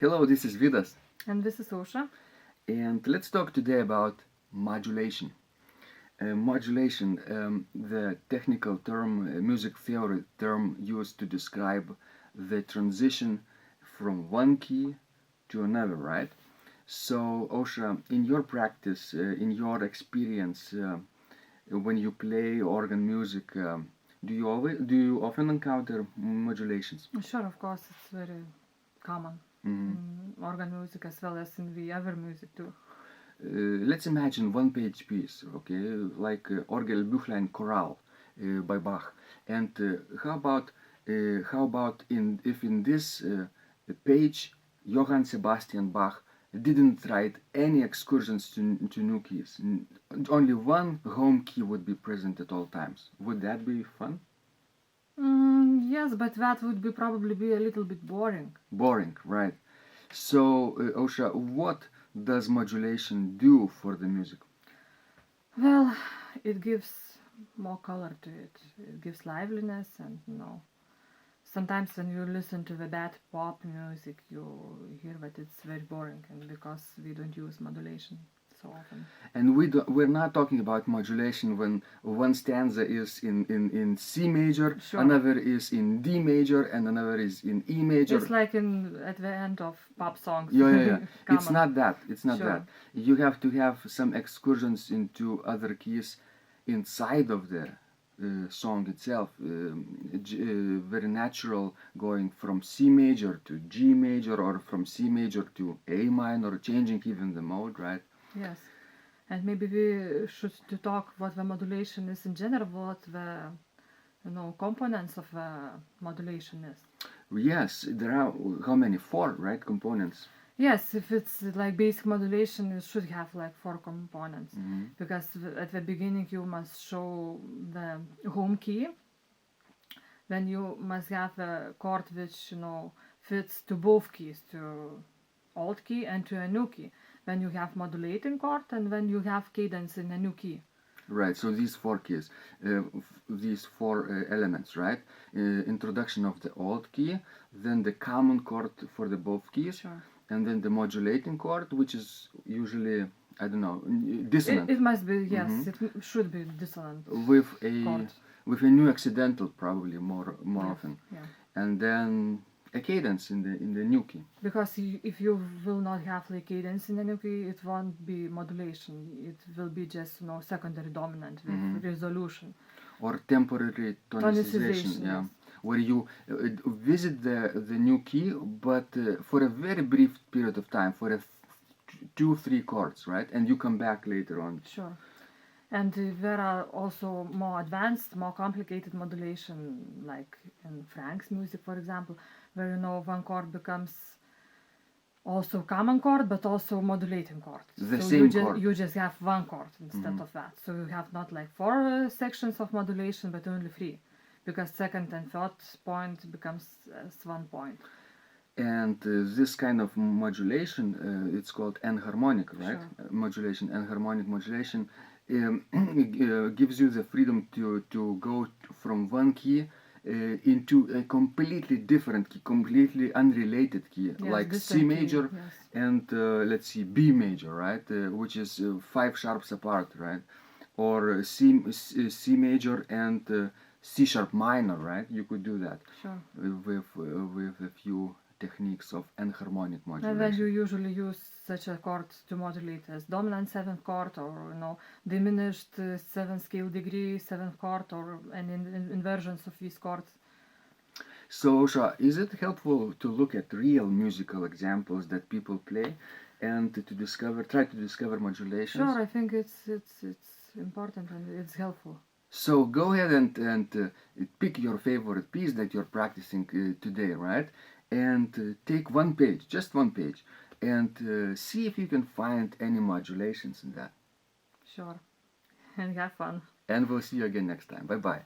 Hello, this is Vidas, And this is Osha. and let's talk today about modulation. Modulation, the technical term, music theory term used to describe the transition from one key to another, right? So, Osha, in your practice, in your experience, when you play organ music, do you often encounter modulations? Sure, of course, it's very common Mhm. in organ music as well as in the other music too. Let's imagine one-page piece, okay, like Orgelbüchlein Choral by Bach. And how about if in this page Johann Sebastian Bach didn't write any excursions to new keys? Only one home key would be present at all times. Would that be fun? Yes, but that would probably be a little bit boring. Boring, right? So, Osha, what does modulation do for the music? Well, it gives more color to it. It gives liveliness, and sometimes when you listen to the bad pop music, you hear that it's very boring, and because we don't use modulation so often. And we're not talking about modulation when one stanza is in C major, Sure. another is in D major, and another is in E major. It's like at the end of pop songs. Yeah. It's Common. not that. It's not Sure. that. You have to have some excursions into other keys inside of the song itself. Very natural, going from C major to G major, or from C major to A minor, changing even the mode, right? Yes, and maybe we should to talk what the modulation is in general, what the components of the modulation is. Yes, there are how many? Four, right? Components. Yes, if it's like basic modulation, it should have like 4 components, Mhm. because at the beginning you must show the home key, then you must have a chord which fits to both keys, to old key and to a new key. Then you have modulating chord, and then you have cadence in a new key. Right. So these four keys, these four elements, right? Introduction of the old key, then the common chord for the both keys, Sure. and then the modulating chord, which is usually, I don't know, dissonant. It must be, yes, Mhm. it should be dissonant with chord. a new accidental, probably more Yes, often, yeah. and then a cadence in the new key. Because if you will not have like cadence in the new key, it won't be modulation. It will be just secondary dominant with Mhm. resolution. Or temporary tonicization, yeah, Yes. where you visit the new key, but for a very brief period of time, for 2-3 chords, right, and you come back later on. Sure. And there are also more advanced, more complicated modulation, like in Frank's music, for example, where one chord becomes also common chord, but also modulating chord. The so same chord. You just have one chord instead Mhm. of that. So you have not like 4 sections of modulation, but only 3, because second and third point becomes as 1 point. And this kind of modulation, it's called enharmonic, right? Sure. Modulation, enharmonic modulation, gives you the freedom to go from one key into a completely different key, completely unrelated key, Yes, like C distant key, major yes. and let's see, B major, right? Which is 5 sharps apart, right? Or C major and C sharp minor, right? You could do that. Sure. With a few techniques of enharmonic And then modulation. you usually use such a chord to modulate as dominant 7th chord, or diminished 7th scale degree 7th chord, or any inversions of these chords. So, Osha, is it helpful to look at real musical examples that people play and try to discover modulations? Sure, I think it's important and it's helpful. So go ahead and pick your favorite piece that you're practicing today, right? And take one page, just one page, and see if you can find any modulations in that. Sure. And have fun. And we'll see you again next time. Bye-bye.